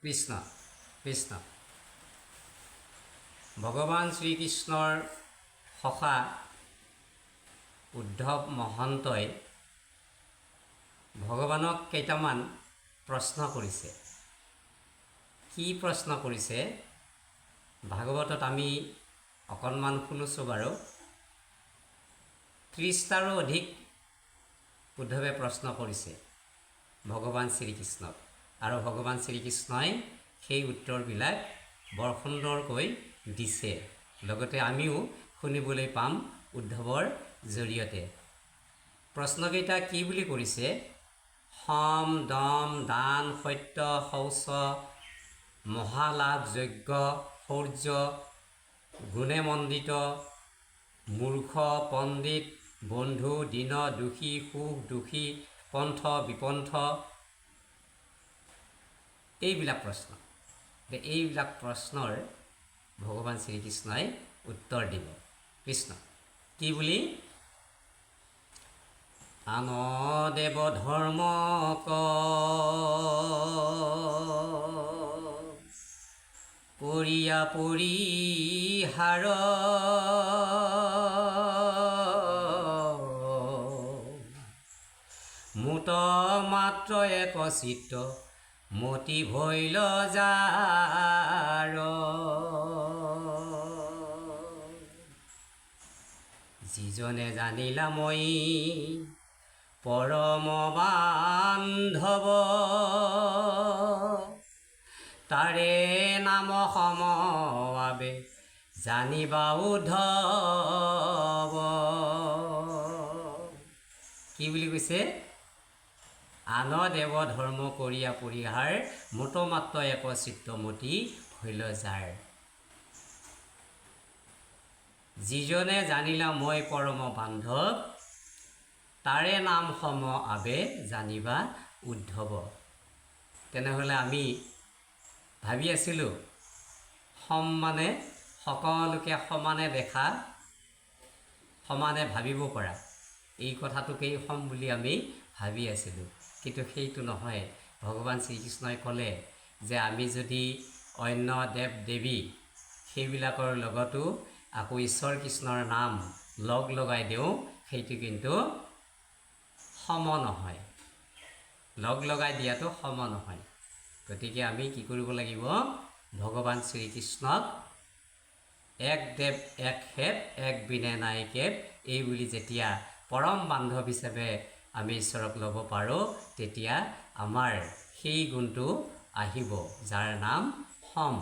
কৃষ্ণ কৃষ্ণ ভগৱান শ্ৰীকৃষ্ণৰ সখা উদ্ধৱ মহন্তই ভগৱানক কেইটামান প্ৰশ্ন কৰিছে। কি প্ৰশ্ন কৰিছে ভাগৱতত আমি অকণমান শুনিছোঁ বাৰু। 30টাৰো অধিক উদ্ধৱে প্ৰশ্ন কৰিছে ভগৱান শ্ৰীকৃষ্ণক, আৰু ভগৱান শ্ৰীকৃষ্ণই সেই উত্তৰবিলাক বৰ সুন্দৰকৈ দিছে। লগতে আমিও শুনিবলৈ পাম উদ্ধৱৰ জৰিয়তে। প্ৰশ্নকেইটা কি বুলি কৰিছে? সম, দম, দান, সত্য, শৌচ, মহালাভ, যজ্ঞ, শৌৰ্য, গুণে মণ্ডিত, মূৰ্খ, পণ্ডিত, বন্ধু, দীন, দুখী, সুখ, দুখী, পন্থ, বিপন্থ, এইবিলাক প্ৰশ্ন। এইবিলাক প্ৰশ্নৰ ভগৱান শ্ৰীকৃষ্ণই উত্তৰ দিব। কৃষ্ণ কি বুলি? আন দেৱ ধৰ্ম কৰিয়া পৰিহাৰ মুত মাত্ৰ এক চিত্ত মতি ভৈল যাৰ। যিজনে জানিলা মই পৰম বান্ধৱ, তাৰে নাম সমবে জানিবা উদ্ধৱ। কি বুলি কৈছে? আন দেৱ ধৰ্ম কৰিয়া পৰিহাৰ মুত মাত্ৰ এক চিত্তমতি ভৈল যাৰ। যিজনে জানিলা মই পৰম বান্ধৱ, তাৰে নাম সম আবে জানিবা উদ্ধৱ। তেনেহ'লে আমি ভাবি আছিলোঁ সম মানে সকলোকে সমানে দেখা, সমানে ভাবিব পৰা, এই কথাটোকেই সম বুলি আমি ভাবি আছিলোঁ। কিন্তু সেইটো নহয়। ভগৱান শ্ৰীকৃষ্ণই ক'লে যে আমি যদি অন্য দেৱ দেৱী সেইবিলাকৰ লগতো আকৌ ঈশ্বৰ কৃষ্ণৰ নাম লগ লগাই দিওঁ, সেইটো কিন্তু সম নহয়। লগ লগাই দিয়াটো সম নহয়। গতিকে আমি কি কৰিব লাগিব? ভগৱান শ্ৰীকৃষ্ণক এক দেৱ এক সেৱ এক বিনে নাই কেৱ, এই বুলি যেতিয়া পৰম বান্ধৱ হিচাপে আমি ঈশ্বৰক ল'ব পাৰোঁ, তেতিয়া আমাৰ সেই গুণটো আহিব, যাৰ নাম সম।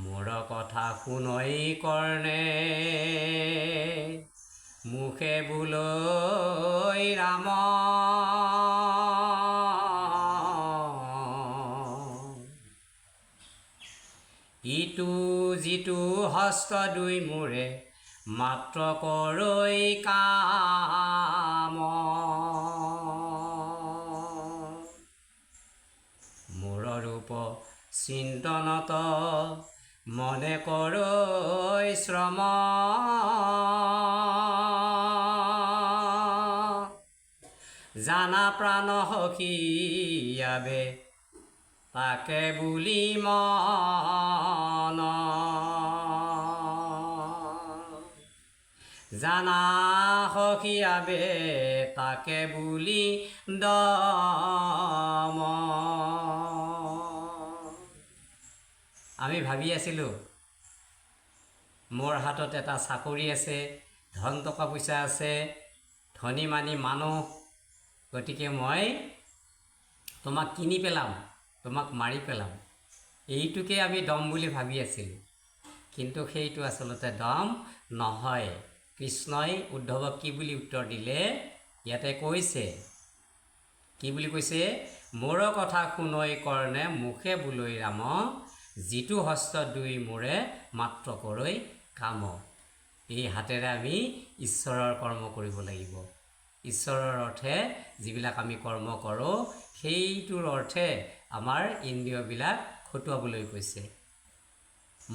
মোৰ কথা শুনই কৰ্ণে মুখে বোলৈ ৰাম, ইটো যিটো হস্ত দুই মোৰে মাত্ৰ কৰৈ কাম। মোৰ ৰূপ চিন্তনত মনে কৰৈ শ্ৰম, জানা প্ৰাণ সখীয়াবে তাকে বুলি মন। জানা সখীয়াবে তাকে বুলি দম। আমি ভাবি আছিলোঁ মোৰ হাতত এটা চাকৰি আছে, ধন টকা পইচা আছে, ধনী মানি মানুহ, গতিকে মই তোমাক কিনি পেলাম, তোমাক মাৰি পেলাম, এইটোকে আমি দম বুলি ভাবি আছিলোঁ। কিন্তু সেইটো আচলতে দম নহয়। কৃষ্ণই উদ্ধৱক কি বুলি উত্তৰ দিলে? ইয়াতে কৈছে, কি বুলি কৈছে? মোৰ কথা শুনৈ কৰ্ণে মুখে বোলৈ ৰাম, যিটো হস্ত দুই মোৰে মাত্ৰ কৰৈ কাম। এই হাতেৰে আমি ঈশ্বৰৰ কৰ্ম কৰিব লাগিব। ঈশ্বৰৰ অৰ্থে যিবিলাক আমি কৰ্ম কৰোঁ, সেইটোৰ অৰ্থে আমাৰ ইন্দ্ৰিয়বিলাক খটুৱাবলৈ কৈছে।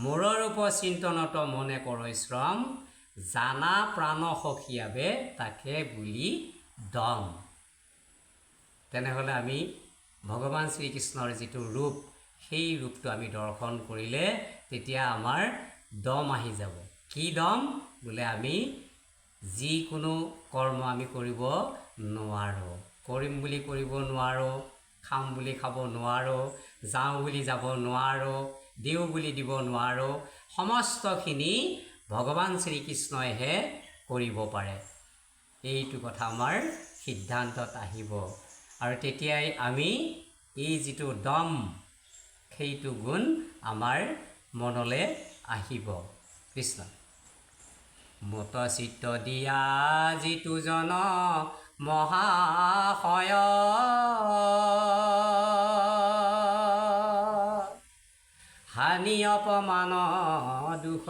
মূৰৰ উপচিন্তনত মনে কৰৈ শ্ৰম, জানা প্ৰাণ সখীয়াবে তাকে বুলি দম। তেনেহ'লে আমি ভগৱান শ্ৰীকৃষ্ণৰ যিটো ৰূপ, সেই ৰূপটো আমি দৰ্শন কৰিলে তেতিয়া আমাৰ দম আহি যাব। কি দম? বোলে আমি যিকোনো কৰ্ম আমি কৰিব নোৱাৰোঁ, কৰিম বুলি কৰিব নোৱাৰোঁ, খাম বুলি খাব নোৱাৰোঁ, যাওঁ বুলি যাব নোৱাৰোঁ, দিওঁ বুলি দিব নোৱাৰোঁ, সমস্তখিনি ভগৱান শ্ৰীকৃষ্ণইহে কৰিব পাৰে। এইটো কথা আমাৰ সিদ্ধান্তত আহিব আৰু তেতিয়াই আমি এই যিটো দম, সেইটো গুণ আমাৰ মনলৈ আহিব। কৃষ্ণ। মত চিত্ত দিয়া যিটো জন মহাশয়, হানি অপমান দুখ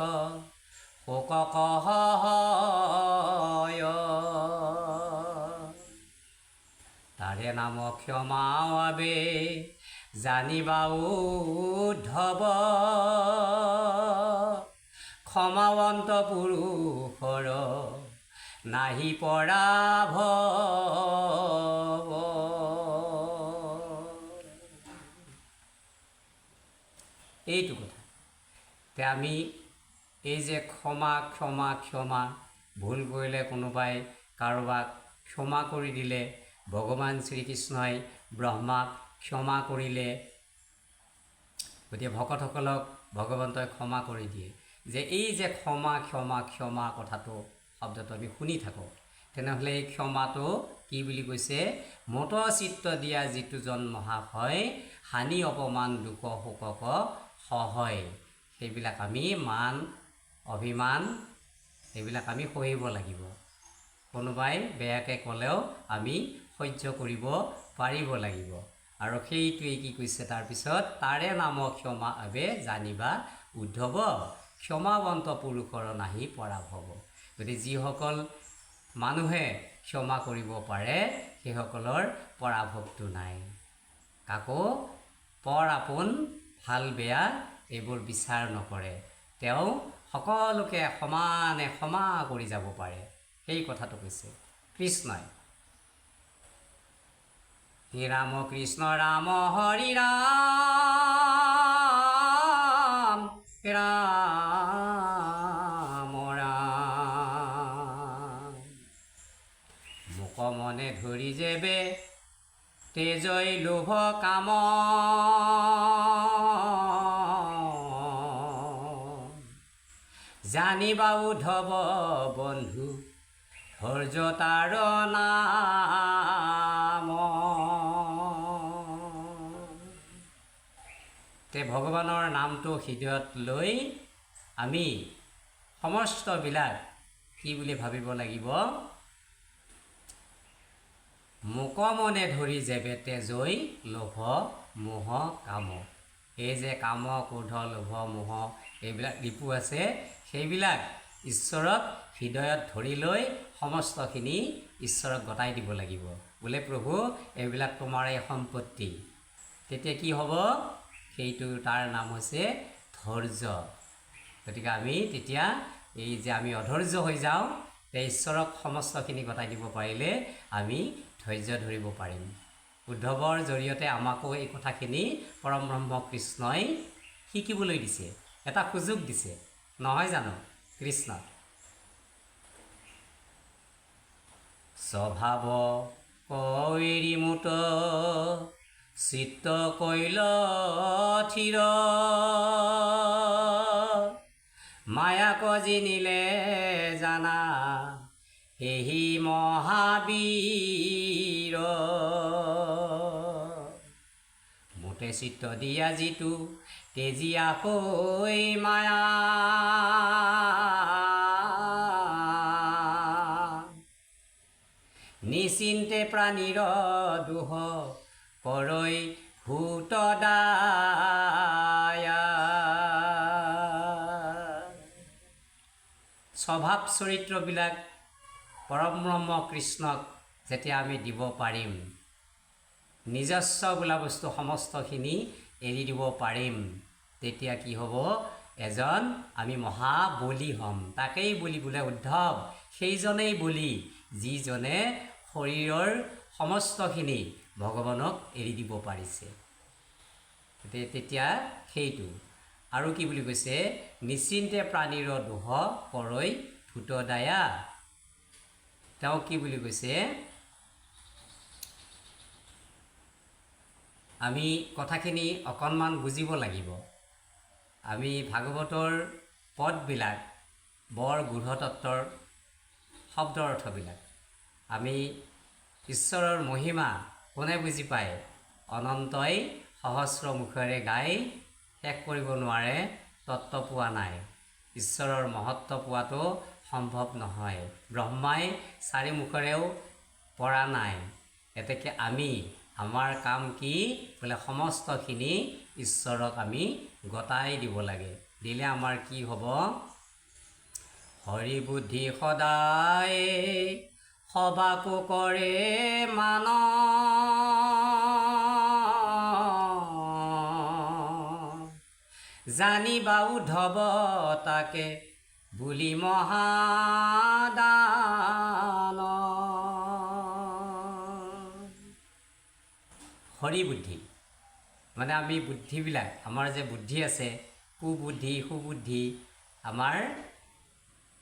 শোকক সহায়, তাৰে নাম ক্ষমা বাবে জানিবা উদ্ধৱ, ক্ষমাৱন্ত পুৰুষৰ নাহি পৰাভৱ। এইটো কথা। তে আমি এই যে ক্ষমা ক্ষমা ক্ষমা, ভুল কৰিলে কোনোবাই কাৰোবাক ক্ষমা কৰি দিলে, ভগৱান শ্ৰীকৃষ্ণই ব্ৰহ্মাক ক্ষমা কৰিলে, গতিকে ভকতসকলক ভগৱন্তই ক্ষমা কৰি দিয়ে। যে এই যে ক্ষমা ক্ষমা ক্ষমা কথাটো, শব্দটো আমি শুনি থাকোঁ, তেনেহ'লে এই ক্ষমাটো কি বুলি কৈছে? মত চিত্ত দিয়া যিটো জন মহাশয়, হানি অপমান দুখ শোকক সহায়। সেইবিলাক আমি মান অভিমান সেইবিলাক আমি সহিব লাগিব। কোনোবাই বেয়াকৈ ক'লেও আমি সহ্য কৰিব পাৰিব লাগিব। আৰু সেইটোৱে কি কৈছে তাৰপিছত? তাৰে নাম ক্ষমা আবে জানিবা উদ্ধৱ, ক্ষমাৱন্ত পুৰুষৰ নাহি পৰাভৱ। গতিকে যিসকল মানুহে ক্ষমা কৰিব পাৰে সেইসকলৰ পৰাভৱটো নাই। কাকো পৰ আপোন ভাল বেয়া এইবোৰ বিচাৰ নকৰে, তেওঁ সকলোকে সমানে ক্ষমা কৰি যাব পাৰে, সেই কথাটো কৈছে কৃষ্ণই। হে ৰাম কৃষ্ণ ৰাম হৰি ৰাম, ৰাম ৰাম, মোক মনে ধৰি যেবে তেজই লোভ কাম, জানিবা উদ্ধৱ বন্ধু ধৈৰ্য তাৰ নাম। তে ভগৱানৰ নামটো হৃদয়ত লৈ আমি সমস্তবিলাক কি বুলি ভাবিব লাগিব? মোক মনে ধৰি যেবে তেজৈ লোভ মোহ কাম। এই যে কাম ক্ৰোধ লোভ মোহ এইবিলাক ৰিপু আছে, সেইবিলাক ঈশ্বৰক হৃদয়ত ধৰি লৈ সমস্তখিনি ঈশ্বৰক গতাই দিব লাগিব। বোলে প্ৰভু এইবিলাক তোমাৰে সম্পত্তি। তেতিয়া কি হ'ব? সেইটো তাৰ নাম হৈছে ধৈৰ্য। গতিকে আমি তেতিয়া এই যে আমি অধৈৰ্য হৈ যাওঁ, ঈশ্বৰক সমস্তখিনি গতাই দিব পাৰিলে আমি ধৈৰ্য ধৰিব পাৰিম। উদ্ধৱৰ জৰিয়তে আমাকো এই কথাখিনি পৰম ব্ৰহ্ম কৃষ্ণই শিকিবলৈ দিছে, এটা সুযোগ দিছে, নহয় জানো? কৃষ্ণ। স্বভাৱ কৈৰি মুত চিত্ত কৈল থিৰ, মায়াক জিনিলে জানা সেহি মহাবীৰ, মোতে চিত্ত দিয়া যিটো তেজীয়া হৈ মায়া, নিচিন্তে প্ৰাণীৰ দুহ কৰৈ ভূত দায়া। স্বভাৱ চৰিত্ৰবিলাক পৰম ব্ৰহ্ম কৃষ্ণক যেতিয়া আমি দিব পাৰিম, নিজস্ব বোলা বস্তু সমস্তখিনি এৰি দিব পাৰিম, তেতিয়া কি হ'ব? এজন আমি মহাবলী হ'ম। তাকেই বলি বোলে উদ্ধৱ, সেইজনেই বলি যিজনে শৰীৰৰ সমস্তখিনি ভগৱানক এৰি দিব পাৰিছে। তেতিয়া সেইটো আৰু কি বুলি কৈছে, নিশ্চিন্তে প্ৰাণীৰ দোহ কৰৈ ভূত দায়া। তেওঁ কি বুলি কৈছে, আমি কথাখিনি অকণমান বুজিব লাগিব। আমি ভাগৱতৰ পদবিলাক বৰ গূঢ়তত্ত্বৰ শব্দ অৰ্থবিলাক আমি ঈশ্বৰৰ মহিমা কোনে বুজি পায়, অনন্তই সহস্ৰ মুখেৰে গাই শেষ কৰিব নোৱাৰে, তত্ত্ব পোৱা নাই। ঈশ্বৰৰ মহত্ব পোৱাটো সম্ভৱ নহয়, ব্ৰহ্মাই চাৰি মুখেৰেও পৰা নাই। এতেকে আমাৰ কাম কি বোলে, সমস্তখিনি ঈশ্বৰক আমি গতাই দিব লাগে। দিলে আমাৰ কি হ'ব, হৰি বুদ্ধি সদায় সবাকো কৰে মান, জানিবা উদ্ধৱ তাকে বুলি মহাদান। হৰি বুদ্ধি মানে আমি বুদ্ধিবিলাক, আমাৰ যে বুদ্ধি আছে, কুবুদ্ধি সুবুদ্ধি, আমাৰ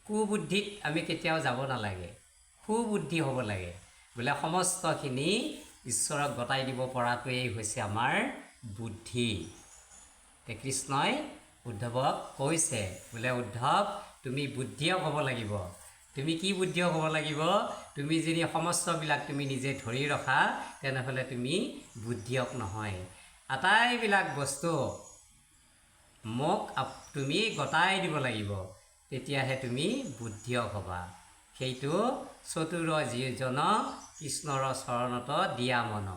কুবুদ্ধিত আমি কেতিয়াও যাব নালাগে, সুবুদ্ধি হ'ব লাগে। বোলে সমস্তখিনি ঈশ্বৰক গতাই দিব পৰাটোৱেই হৈছে আমাৰ বুদ্ধি। কৃষ্ণই উদ্ধৱক কৈছে বোলে, উদ্ধৱ তুমি বুদ্ধিয়ক হ'ব লাগিব। তুমি কি বুদ্ধিয়ক হ'ব লাগিব, তুমি যদি সমস্তবিলাক তুমি নিজে ধৰি ৰখা তেনেহ'লে তুমি বুদ্ধিয়ক নহয়। আটাইবিলাক বস্তু মোক তুমি গতাই দিব লাগিব, তেতিয়াহে তুমি বুদ্ধিয়ক হ'বা। সেইটো চতুৰ যিজন কৃষ্ণৰ চৰণত দিয়া মন।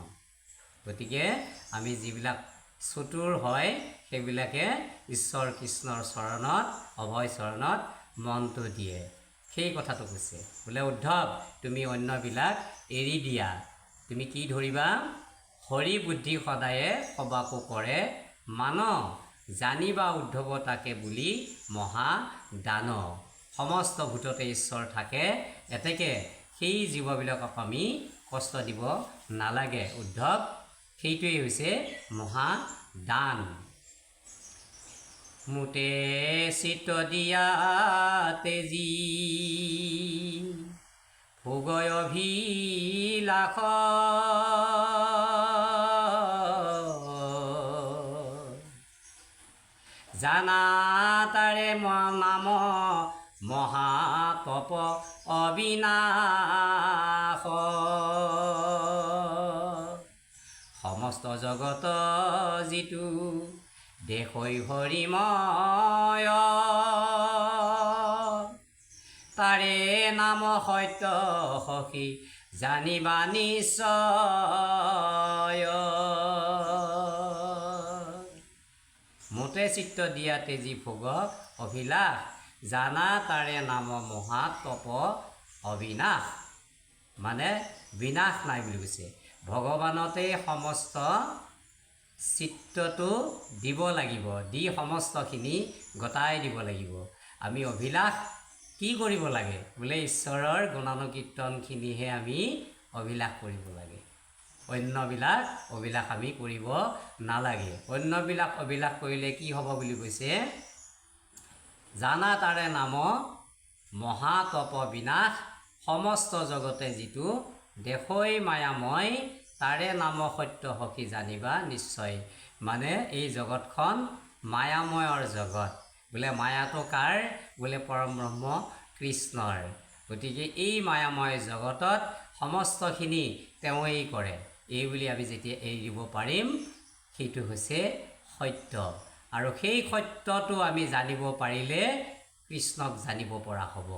গতিকে আমি যিবিলাক চতুৰ হয় সেইবিলাকে ঈশ্বৰ কৃষ্ণৰ চৰণত, অভয় চৰণত মনটো দিয়ে। সেই কথাটো কৈছে বোলে, উদ্ধৱ তুমি অন্যবিলাক এৰি দিয়া, তুমি কি ধৰিবা, হৰি বুদ্ধি সদায়ে সবাকো কৰে মান, জানিবা উদ্ধৱ তাকে বুলি মহাদান। সমস্ত ভূততে ঈশ্বৰ থাকে, এতেকে সেই জীৱবিলাকক আমি কষ্ট দিব নালাগে উদ্ধৱ, সেইটোৱেই হৈছে মহাদান। মোতে চিত্ত দিয়া তেজী ভোগয় অভিলাষ, জানা তাৰে নাম মহাতপ অবিনাশ, সমস্ত জগত যিটো দেশৈ হৰিময়, তাৰে নাম সত্য সখী জানিবা নিশ্চয়। মোতে চিত্ত দিয়া তেজী ভোগ অভিলাষ, জানা তাৰে নাম মহাতপ অবিনাশ। মানে বিনাশ নাই বুলি কৈছে, ভগৱানতে সমস্ত চিত্তটো দিব লাগিব, দি সমস্তখিনি গতাই দিব লাগিব। আমি অভিলাষ কি কৰিব লাগে বোলে, ঈশ্বৰৰ গুণানুকীৰ্তনখিনিহে আমি অভিলাষ কৰিব লাগে, অন্যবিলাক অভিলাষ আমি কৰিব নালাগে। অন্যবিলাক অভিলাষ কৰিলে কি হ'ব বুলি কৈছে, জানা তাৰে নাম মহাতপ বিনাশ, সমস্ত জগতে যিটো দেশৈ মায়াময়, তাৰে নাম সত্য সখী জানিবা নিশ্চয়। মানে এই জগতখন মায়াময়ৰ জগত, বোলে মায়াটো কাৰ বোলে, পৰম ব্ৰহ্ম কৃষ্ণৰ। গতিকে এই মায়াময় জগতত সমস্তখিনি তেওঁৱেই কৰে। এই বুলি আমি যেতিয়া এৰি দিব পাৰিম, সেইটো হৈছে সত্য। আৰু সেই সত্যটো আমি জানিব পাৰিলে কৃষ্ণক জানিব পৰা হ'ব।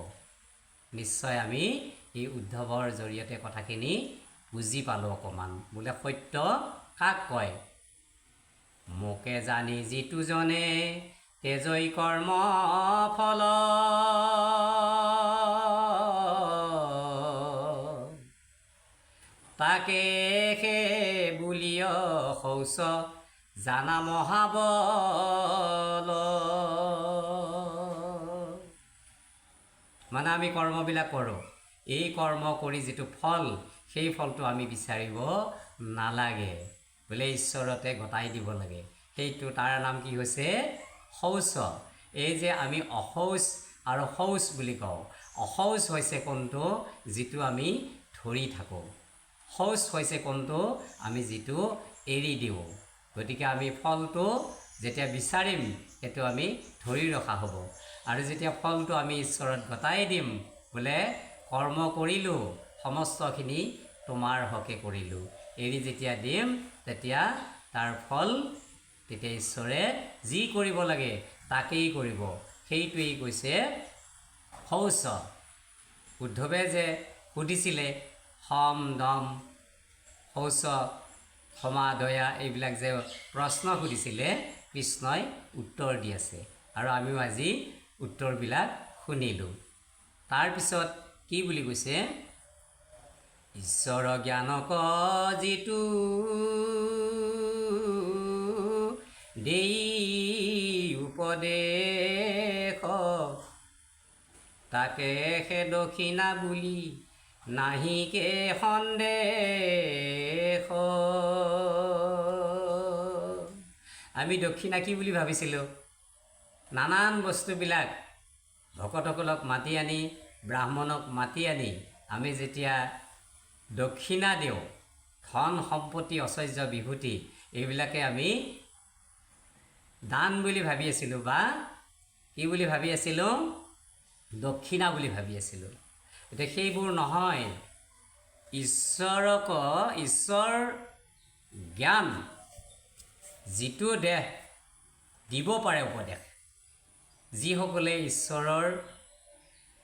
নিশ্চয় আমি এই উদ্ধৱৰ জৰিয়তে কথাখিনি বুজি পালোঁ অকণমান। বোলে সত্য কাক কয়, মোকে জানি যিটো জনে তেজৈ কৰ্ম ফল, তাকে সে বুলিয় শৌচ জানা মহাবল। মানে আমি কৰ্মবিলাক কৰোঁ, এই কৰ্ম কৰি যিটো ফল, সেই ফলটো আমি বিচাৰিব নালাগে, বোলে ঈশ্বৰতে গতাই দিব লাগে। সেইটো তাৰ নাম কি হৈছে? শৌচ। এই যে আমি অশৌচ আৰু শৌচ বুলি কওঁ, অশৌচ হৈছে কোনটো? যিটো আমি ধৰি থাকোঁ। শৌচ হৈছে কোনটো? আমি যিটো এৰি দিওঁ। গতিকে আমি ফলটো যেতিয়া বিচাৰিম সেইটো আমি ধৰি ৰখা হ'ব। আৰু যেতিয়া ফলটো আমি ঈশ্বৰত গতাই দিম, বোলে কৰ্ম কৰিলোঁ, সমস্তখিনি তোমাৰ হকে কৰিলোঁ, এৰি যেতিয়া দিম তেতিয়া তাৰ ফল, তেতিয়া ঈশ্বৰে যি কৰিব লাগে তাকেই কৰিব। সেইটোৱেই কৈছে শৌচ। উদ্ধৱে যে সুধিছিলে সম দম শৌচ ক্ষমা দয়া এইবিলাক যে প্ৰশ্ন সুধিছিলে, কৃষ্ণই উত্তৰ দি আছে আৰু আমিও আজি উত্তৰবিলাক শুনিলোঁ। তাৰপিছত কি বুলি কৈছে? ঈশ্বৰ জ্ঞানক যিটো দেই উপদেশ, তাকে সে দক্ষিণা বুলি নাহিকে সন্দেহ। আমি দক্ষিণা কি বুলি ভাবিছিলোঁ? নানান বস্তুবিলাক ভকতসকলক মাতি আনি, ব্ৰাহ্মণক মাতি আনি আমি যেতিয়া দক্ষিণা দিওঁ, ধন সম্পত্তি ঐশ্বৰ্য বিভূতি এইবিলাকে আমি দান বুলি ভাবি আছিলোঁ, বা কি বুলি ভাবি আছিলোঁ? দক্ষিণা বুলি ভাবি আছিলোঁ। এতিয়া সেইবোৰ নহয়। ঈশ্বৰক, ঈশ্বৰ জ্ঞান যিটো দেহ দিব পাৰে উপদেশ, যিসকলে ঈশ্বৰৰ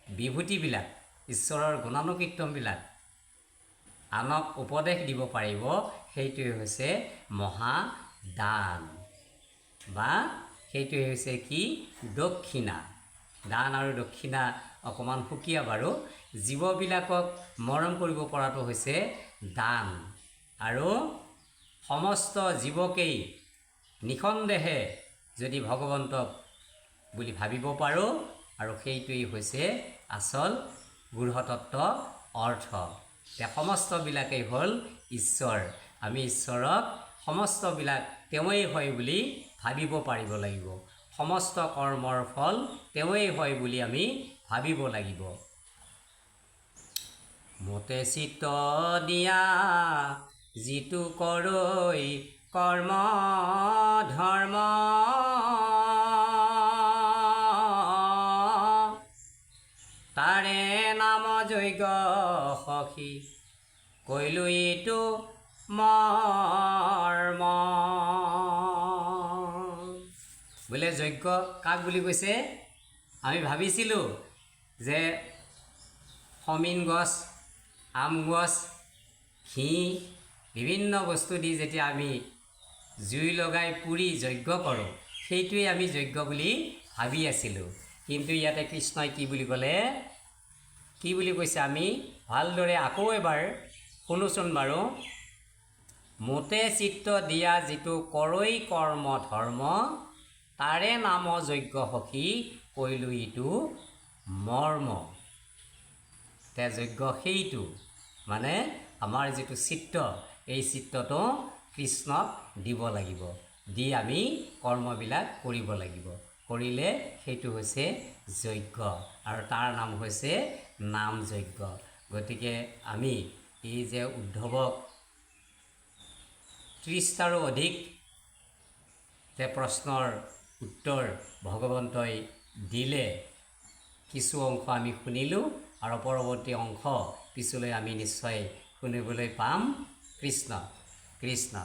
বিভূতিবিলাক, ঈশ্বৰৰ গুণানুকীৰ্তনবিলাক আনক উপদেশ দিব পাৰিব, সেইটোৱে হৈছে মহাদান, বা সেইটোৱে হৈছে কি? দক্ষিণা। দান আৰু দক্ষিণা অকণমান সুকীয়া বাৰু। জীৱবিলাকক মৰম কৰিব পৰাটো হৈছে দান, আৰু সমস্ত জীৱকেই নিঃসন্দেহে যদি ভগৱন্তক বুলি ভাবিব পাৰোঁ, আৰু সেইটোৱেই হৈছে আচল গূঢ়তত্ত্ব অৰ্থ। এতিয়া সমস্তবিলাকেই হ'ল ঈশ্বৰ। আমি ঈশ্বৰক সমস্তবিলাক তেওঁৱেই হয় বুলি ভাবিব পাৰিব লাগিব। সমস্ত কৰ্মৰ ফল তেওঁৱেই হয় বুলি আমি ভাবিব লাগিব। মতে চিত্ত দিয়া যিটো কৰৈ কৰ্ম ধৰ্ম, তাৰে নাম যজ্ঞ সখী কৈলো এইটো মৰ্ম। বোলে যজ্ঞ কাক বুলি কৈছে? আমি ভাবিছিলোঁ যে সমিন গছ, আম গছ, ঘি বিভিন্ন বস্তু দি যেতিয়া আমি জুই লগাই পুৰি যজ্ঞ কৰোঁ, সেইটোৱেই আমি যজ্ঞ বুলি ভাবি আছিলোঁ। কিন্তু ইয়াতে কৃষ্ণই কি বুলি ক'লে? কি বুলি কৈছে? আমি ভালদৰে আকৌ এবাৰ শুনোচোন বাৰু। মোতে চিত্ত দিয়া যিটো কৰৈ কৰ্ম ধৰ্ম, তাৰে নাম যজ্ঞ সখী কৈলো ইটো মৰ্ম। তে যজ্ঞ সেইটো মানে আমাৰ যিটো চিত্ত, এই চিত্তটো কৃষ্ণক দিব লাগিব, দি আমি কৰ্মবিলাক কৰিব লাগিব। কৰিলে সেইটো হৈছে যজ্ঞ, আৰু তাৰ নাম হৈছে নাম যজ্ঞ। গতিকে আমি এই যে উদ্ধৱক 30টাৰো অধিক যে প্ৰশ্নৰ উত্তৰ ভগৱন্তই দিলে, কিছু অংশ আমি শুনিলোঁ, আৰু পৰৱৰ্তী অংশ পিছলৈ আমি নিশ্চয় শুনিবলৈ পাম। কৃষ্ণ কৃষ্ণ।